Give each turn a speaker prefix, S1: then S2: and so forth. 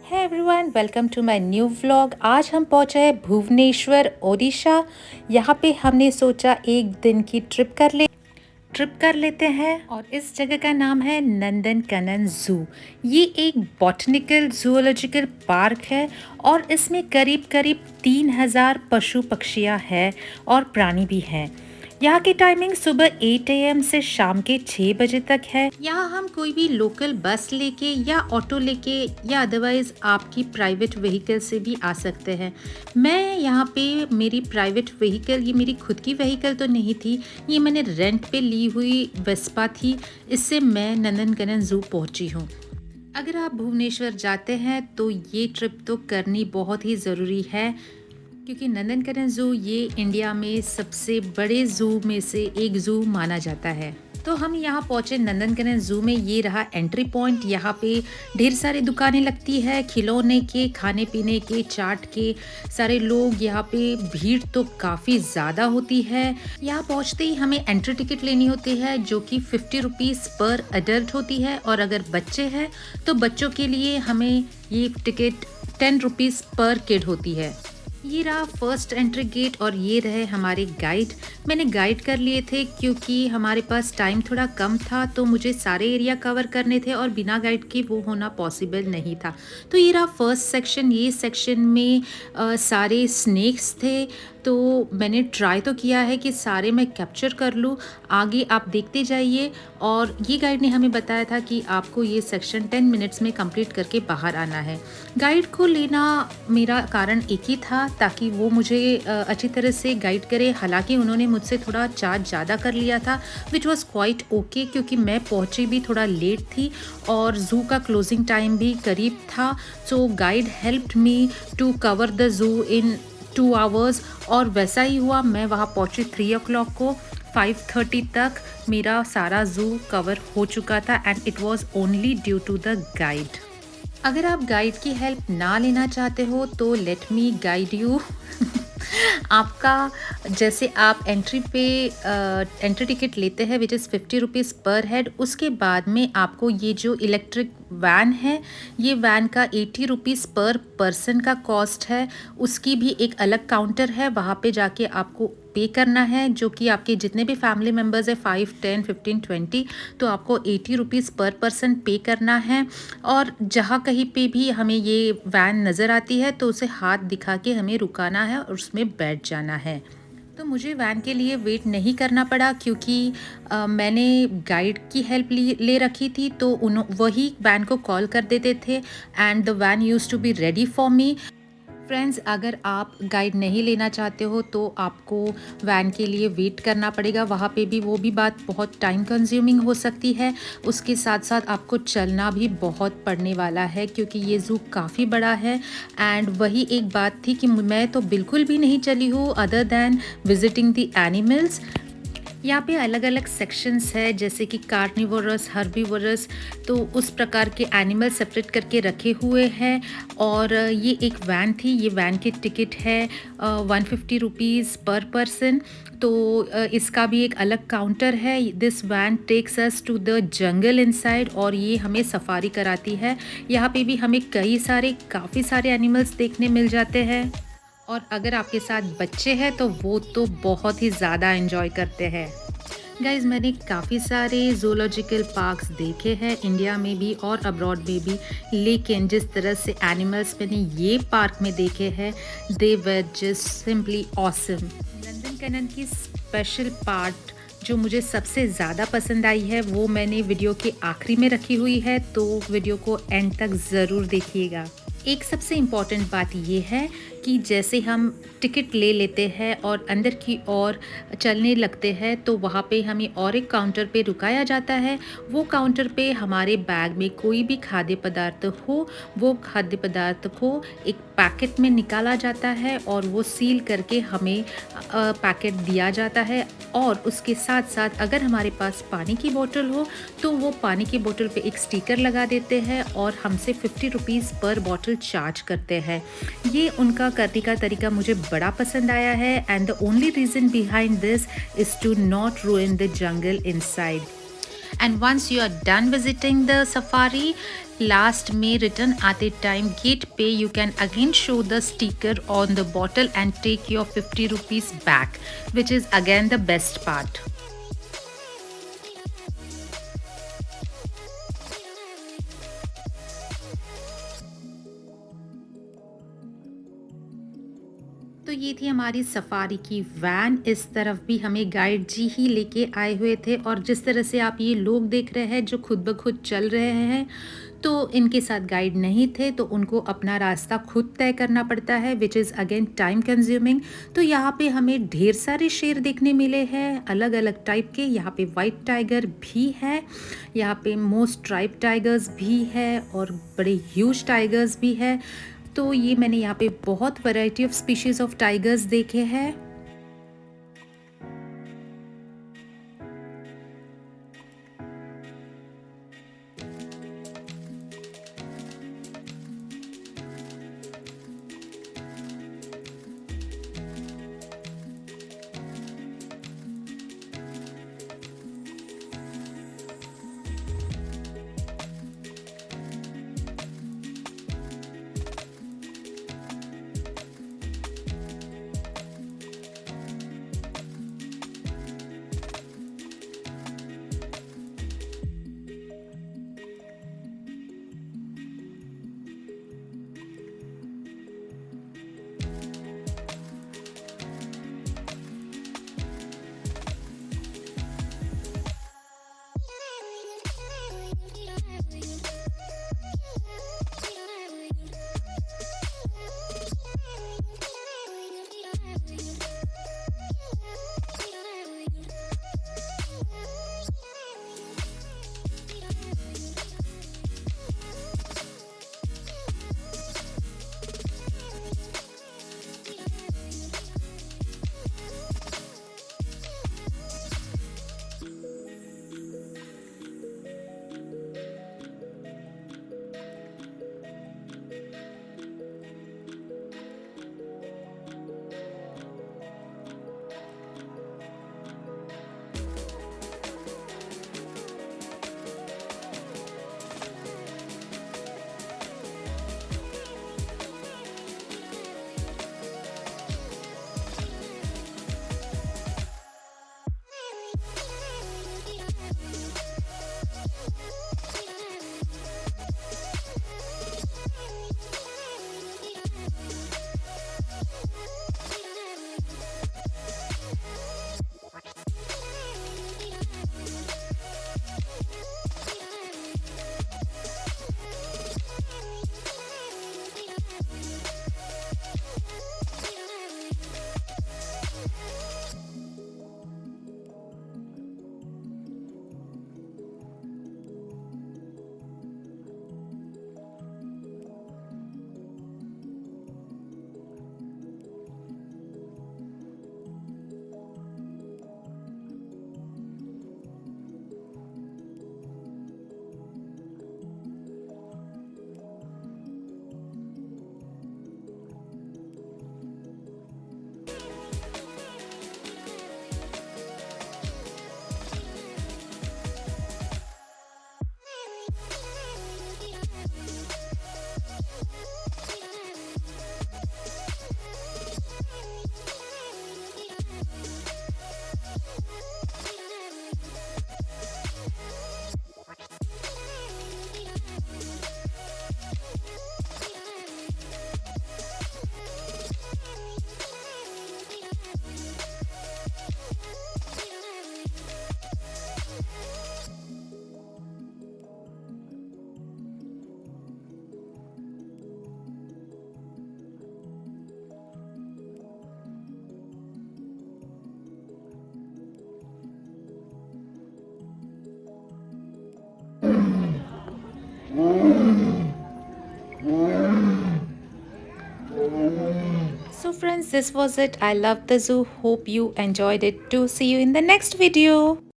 S1: है everyone, welcome to my new vlog. आज हम पहुंचे हैं भुवनेश्वर, ओडिशा। यहाँ पे हमने सोचा एक दिन की ट्रिप कर लेते हैं और इस जगह का नाम है नंदनकनन ज़ू। ये एक बॉटनिकल जूलॉजिकल पार्क है और इसमें करीब करीब 3000 पशु पक्षियाँ हैं और प्राणी भी हैं। यहाँ की टाइमिंग सुबह 8 AM से शाम के 6 बजे तक है। यहाँ हम कोई भी लोकल बस लेके या ऑटो लेके या अदरवाइज आपकी प्राइवेट व्हीकल से भी आ सकते हैं। मैं यहाँ पे मेरी प्राइवेट व्हीकल, ये मेरी खुद की व्हीकल तो नहीं थी, ये मैंने रेंट पे ली हुई वेस्पा थी। इससे मैं नंदनकनन ज़ू पहुँची हूँ। अगर आप भुवनेश्वर जाते हैं तो ये ट्रिप तो करनी बहुत ही ज़रूरी है, क्योंकि नंदनकनन ज़ू ये इंडिया में सबसे बड़े ज़ू में से एक ज़ू माना जाता है। तो हम यहाँ पहुँचे नंदनकनन ज़ू में। ये रहा एंट्री पॉइंट। यहाँ पे ढेर सारी दुकानें लगती है, खिलौने के, खाने पीने के, चाट के। सारे लोग यहाँ पे, भीड़ तो काफ़ी ज़्यादा होती है। यहाँ पहुँचते ही हमें एंट्री टिकट लेनी होती है, जो कि 50 रुपीज़ पर अडल्ट होती है, और अगर बच्चे हैं तो बच्चों के लिए हमें ये टिकट 10 रुपीज़ पर किड होती है। ये रहा फर्स्ट एंट्री गेट और ये रहे हमारे गाइड। मैंने गाइड कर लिए थे क्योंकि हमारे पास टाइम थोड़ा कम था, तो मुझे सारे एरिया कवर करने थे और बिना गाइड के वो होना पॉसिबल नहीं था। तो ये रहा फर्स्ट सेक्शन। ये सेक्शन में सारे स्नेक्स थे, तो मैंने ट्राई तो किया है कि सारे मैं कैप्चर कर लूँ। आगे आप देखते जाइए। और ये गाइड ने हमें बताया था कि आपको ये सेक्शन 10 मिनट्स में कंप्लीट करके बाहर आना है। गाइड को लेना मेरा कारण एक ही था, ताकि वो मुझे अच्छी तरह से गाइड करे। हालांकि उन्होंने मुझसे थोड़ा चार्ज ज़्यादा कर लिया था, विच वॉज़ क्वाइट ओके, क्योंकि मैं पहुँची भी थोड़ा लेट थी और ज़ू का क्लोजिंग टाइम भी करीब था। So guide helped me to cover the zoo in 2 hours. और वैसा ही हुआ। मैं वहाँ पहुँची 3 o'clock को। 5:30 तक मेरा सारा ज़ू कवर हो चुका था, and it was only due to the guide. अगर आप गाइड की हेल्प ना लेना चाहते हो तो लेट मी गाइड यू। आपका, जैसे आप एंट्री टिकट लेते हैं विच इज़ 50 रुपीज़ पर हेड, उसके बाद में आपको ये जो इलेक्ट्रिक वैन है, ये वैन का 80 रुपीज़ पर पर्सन का कॉस्ट है। उसकी भी एक अलग काउंटर है, वहाँ पे जाके आपको पे करना है, जो कि आपके जितने भी फैमिली मेम्बर्स है 5, 10, 15, 20, तो आपको 80 रुपीज़ पर पर्सन पे करना है। और जहाँ कहीं पे भी हमें ये वैन नज़र आती है तो उसे हाथ दिखा के हमें रुकाना है और उसमें बैठ जाना है। तो मुझे वैन के लिए वेट नहीं करना पड़ा, क्योंकि मैंने गाइड की हेल्प ले रखी थी, तो वही वैन को कॉल कर देते थे and the van used to be ready for me. Friends, अगर आप गाइड नहीं लेना चाहते हो तो आपको वैन के लिए वेट करना पड़ेगा। वहाँ पे भी वो भी बात बहुत टाइम कंज्यूमिंग हो सकती है। उसके साथ साथ आपको चलना भी बहुत पड़ने वाला है, क्योंकि ये ज़ू काफ़ी बड़ा है। एंड वही एक बात थी कि मैं तो बिल्कुल भी नहीं चली हूँ other than visiting the animals. यहाँ पे अलग अलग सेक्शंस है, जैसे कि कार्निवोरस, हर्बीवोरस, तो उस प्रकार के एनिमल सेपरेट करके रखे हुए हैं। और ये एक वैन थी। ये वैन की टिकट है 150 रुपीज़ पर पर्सन। तो इसका भी एक अलग काउंटर है। This van takes us to the jungle inside, और ये हमें सफारी कराती है। यहाँ पे भी हमें काफ़ी सारे एनिमल्स देखने मिल जाते हैं। और अगर आपके साथ बच्चे हैं तो वो तो बहुत ही ज़्यादा एंजॉय करते हैं। गाइज़, मैंने काफ़ी सारे ज़ूलॉजिकल पार्क्स देखे हैं, इंडिया में भी और अब्रॉड में भी, लेकिन जिस तरह से एनिमल्स मैंने ये पार्क में देखे हैं, दे वर जस्ट सिंपली ऑसम। नंदनकनन की स्पेशल पार्ट जो मुझे सबसे ज़्यादा पसंद आई है, वो मैंने वीडियो के आखिरी में रखी हुई है, तो वीडियो को एंड तक ज़रूर देखिएगा। एक सबसे इम्पॉर्टेंट बात ये है कि जैसे हम टिकट ले लेते हैं और अंदर की ओर चलने लगते हैं, तो वहाँ पे हमें और एक काउंटर पे रुकाया जाता है। वो काउंटर पे हमारे बैग में कोई भी खाद्य पदार्थ हो, वो खाद्य पदार्थ को एक पैकेट में निकाला जाता है और वो सील करके हमें पैकेट दिया जाता है। और उसके साथ साथ अगर हमारे पास पानी की बोतल हो तो वो पानी की बोतल पे एक स्टिकर लगा देते हैं और हमसे 50 रुपीज़ पर बोतल चार्ज करते हैं। ये उनका करने का तरीका मुझे बड़ा पसंद आया है, and the only reason behind this is to not ruin the jungle inside. And once you are done visiting the safari, last May return आते time gate पे you can again show the sticker on the bottle and take your 50 rupees back, which is again the best part. तो ये थी हमारी safari की van. इस तरफ भी हमें गाइड जी ही लेके आए हुए थे, और जिस तरह से आप ये लोग देख रहे हैं जो खुद ब खुद चल रहे हैं, तो इनके साथ गाइड नहीं थे, तो उनको अपना रास्ता खुद तय करना पड़ता है, which is again time consuming. तो यहाँ पे हमें ढेर सारे शेर देखने मिले हैं, अलग अलग टाइप के। यहाँ पे वाइट टाइगर भी है, यहाँ पे मोस्ट ट्राइब टाइगर्स भी है, और बड़े ह्यूज टाइगर्स भी है। तो ये मैंने यहाँ पे बहुत variety of species of tigers देखे हैं। So friends, this was it. I love the zoo. Hope you enjoyed it too. See you in the next video.